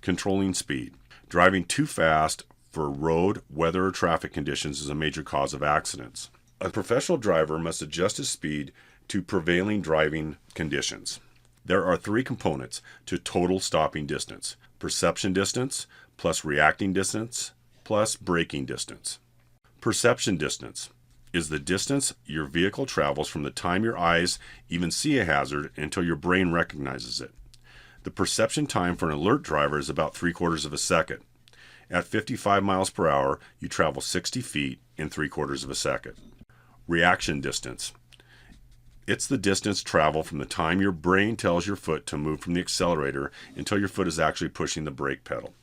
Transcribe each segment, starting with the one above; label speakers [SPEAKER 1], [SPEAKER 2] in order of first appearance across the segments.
[SPEAKER 1] controlling speed. Driving too fast for road, weather, or traffic conditions is a major cause of accidents. A professional driver must adjust his speed to prevailing driving conditions. There are three components to total stopping distance: perception distance, plus reacting distance, plus braking distance. Perception distance is the distance your vehicle travels from the time your eyes even see a hazard until your brain recognizes it. The perception time for an alert driver is about 3/4 of a second. At 55 miles per hour, you travel 60 feet in 3/4 of a second. Reaction distance. It's the distance traveled from the time your brain tells your foot to move from the accelerator until your foot is actually pushing the brake pedal.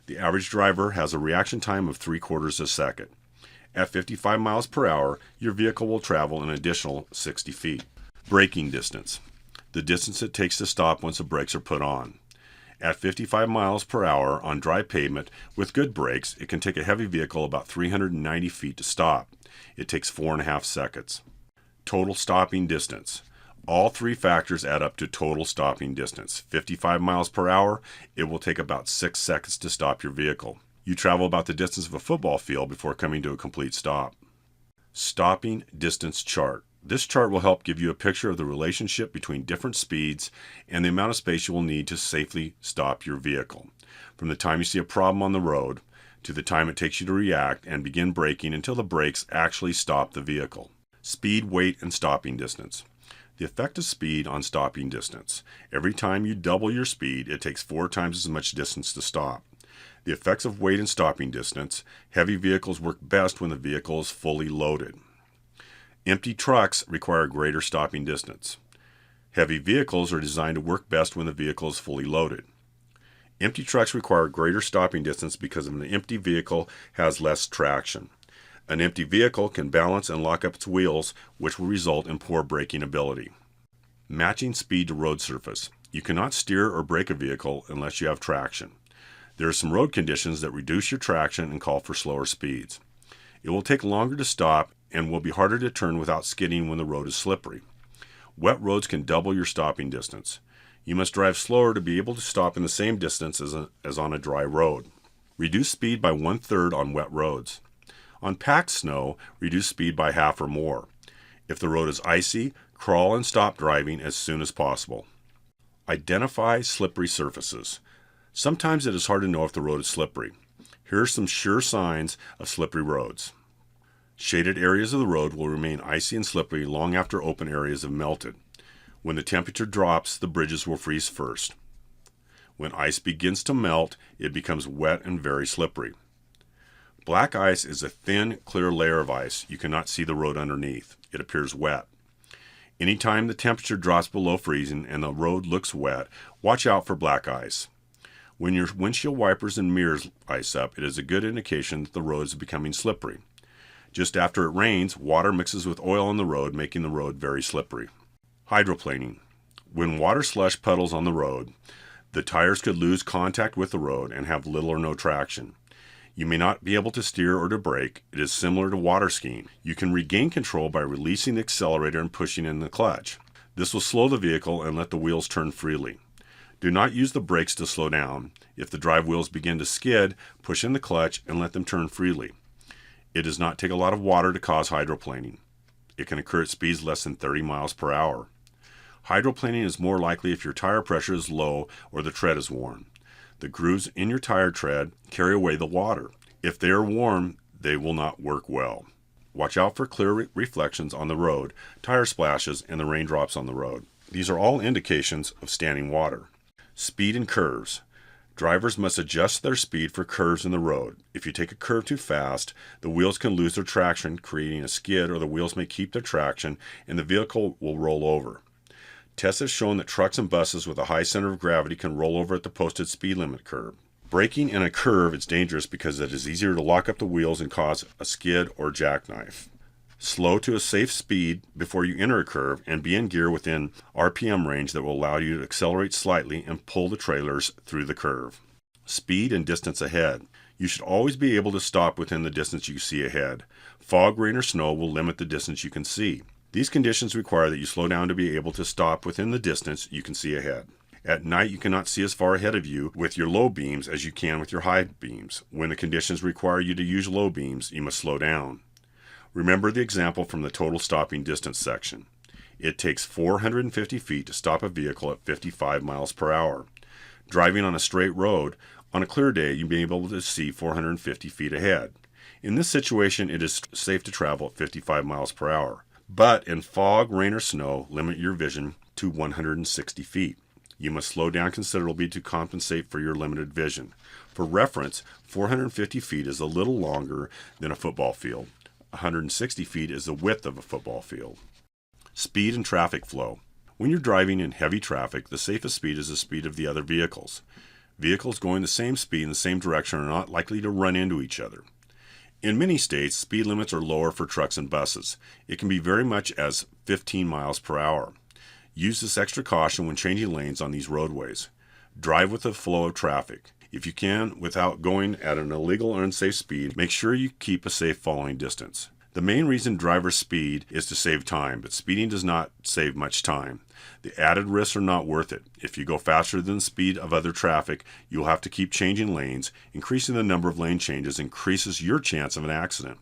[SPEAKER 1] The average driver has a reaction time of 3/4 of a second. At 55 miles per hour, your vehicle will travel an additional 60 feet. Braking distance. The distance it takes to stop once the brakes are put on. At 55 miles per hour on dry pavement with good brakes, it can take a heavy vehicle about 390 feet to stop. It takes 4.5 seconds. Total stopping distance. All three factors add up to total stopping distance. 55 miles per hour, it will take about 6 seconds to stop your vehicle. You travel about the distance of a football field before coming to a complete stop. Stopping distance chart. This chart will help give you a picture of the relationship between different speeds and the amount of space you will need to safely stop your vehicle. From the time you see a problem on the road to the time it takes you to react and begin braking until the brakes actually stop the vehicle. Speed, weight, and stopping distance. The effect of speed on stopping distance. Every time you double your speed, it takes 4 times as much distance to stop. The effects of weight and stopping distance. Heavy vehicles work best when the vehicle is fully loaded. Empty trucks require greater stopping distance. Heavy vehicles are designed to work best when the vehicle is fully loaded. Empty trucks require greater stopping distance because an empty vehicle has less traction. An empty vehicle can balance and lock up its wheels, which will result in poor braking ability. Matching speed to road surface. You cannot steer or brake a vehicle unless you have traction. There are some road conditions that reduce your traction and call for slower speeds. It will take longer to stop and will be harder to turn without skidding when the road is slippery. Wet roads can double your stopping distance. You must drive slower to be able to stop in the same distance as on a dry road. Reduce speed by 1/3 on wet roads. On packed snow, reduce speed by half or more. If the road is icy, crawl and stop driving as soon as possible. Identify slippery surfaces. Sometimes it is hard to know if the road is slippery. Here are some sure signs of slippery roads. Shaded areas of the road will remain icy and slippery long after open areas have melted. When the temperature drops, the bridges will freeze first. When ice begins to melt, it becomes wet and very slippery. Black ice is a thin, clear layer of ice. You cannot see the road underneath. It appears wet. Anytime the temperature drops below freezing and the road looks wet, watch out for black ice. When your windshield wipers and mirrors ice up, it is a good indication that the road is becoming slippery. Just after it rains, water mixes with oil on the road, making the road very slippery. Hydroplaning. When water slush puddles on the road, the tires could lose contact with the road and have little or no traction. You may not be able to steer or to brake. It is similar to water skiing. You can regain control by releasing the accelerator and pushing in the clutch. This will slow the vehicle and let the wheels turn freely. Do not use the brakes to slow down. If the drive wheels begin to skid, push in the clutch and let them turn freely. It does not take a lot of water to cause hydroplaning. It can occur at speeds less than 30 miles per hour. Hydroplaning is more likely if your tire pressure is low or the tread is worn. The grooves in your tire tread carry away the water. If they are warm, they will not work well. Watch out for clear reflections on the road, tire splashes, and the raindrops on the road. These are all indications of standing water. Speed and curves. Drivers must adjust their speed for curves in the road. If you take a curve too fast, the wheels can lose their traction, creating a skid, or the wheels may keep their traction and the vehicle will roll over. Tests have shown that trucks and buses with a high center of gravity can roll over at the posted speed limit curve. Braking in a curve is dangerous because it is easier to lock up the wheels and cause a skid or jackknife. Slow to a safe speed before you enter a curve and be in gear within RPM range that will allow you to accelerate slightly and pull the trailers through the curve. Speed and distance ahead. You should always be able to stop within the distance you see ahead. Fog, rain, or snow will limit the distance you can see. These conditions require that you slow down to be able to stop within the distance you can see ahead. At night, you cannot see as far ahead of you with your low beams as you can with your high beams. When the conditions require you to use low beams, you must slow down. Remember the example from the total stopping distance section. It takes 450 feet to stop a vehicle at 55 miles per hour. Driving on a straight road, on a clear day, you'll be able to see 450 feet ahead. In this situation, it is safe to travel at 55 miles per hour. But in fog, rain, or snow, limit your vision to 160 feet. You must slow down considerably to compensate for your limited vision. For reference, 450 feet is a little longer than a football field. 160 feet is the width of a football field. Speed and traffic flow. When you're driving in heavy traffic, the safest speed is the speed of the other vehicles. Vehicles going the same speed in the same direction are not likely to run into each other. In many states, speed limits are lower for trucks and buses. It can be very much as 15 miles per hour. Use this extra caution when changing lanes on these roadways. Drive with the flow of traffic. If you can, without going at an illegal or unsafe speed, make sure you keep a safe following distance. The main reason drivers speed is to save time, but speeding does not save much time. The added risks are not worth it. If you go faster than the speed of other traffic, you'll have to keep changing lanes. Increasing the number of lane changes increases your chance of an accident.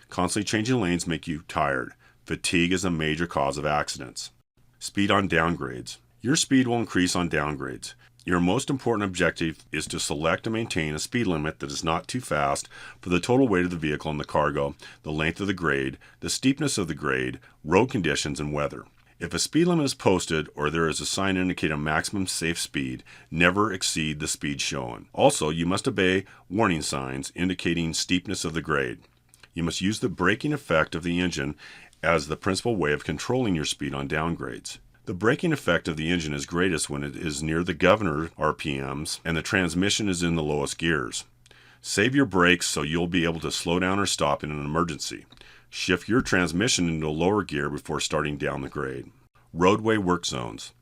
[SPEAKER 1] Constantly changing lanes make you tired. Fatigue is a major cause of accidents. Speed on downgrades. Your speed will increase on downgrades. Your most important objective is to select and maintain a speed limit that is not too fast for the total weight of the vehicle and the cargo, the length of the grade, the steepness of the grade, road conditions, and weather. If a speed limit is posted or there is a sign indicating a maximum safe speed, never exceed the speed shown. Also, you must obey warning signs indicating steepness of the grade. You must use the braking effect of the engine as the principal way of controlling your speed on downgrades. The braking effect of the engine is greatest when it is near the governor RPMs and the transmission is in the lowest gears. Save your brakes so you'll be able to slow down or stop in an emergency. Shift your transmission into a lower gear before starting down the grade. Roadway work zones.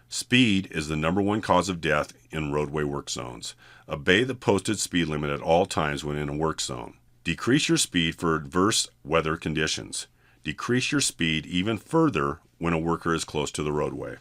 [SPEAKER 1] Speed is the number one cause of death in roadway work zones. Obey the posted speed limit at all times when in a work zone. Decrease your speed for adverse weather conditions. Decrease your speed even further when a worker is close to the roadway.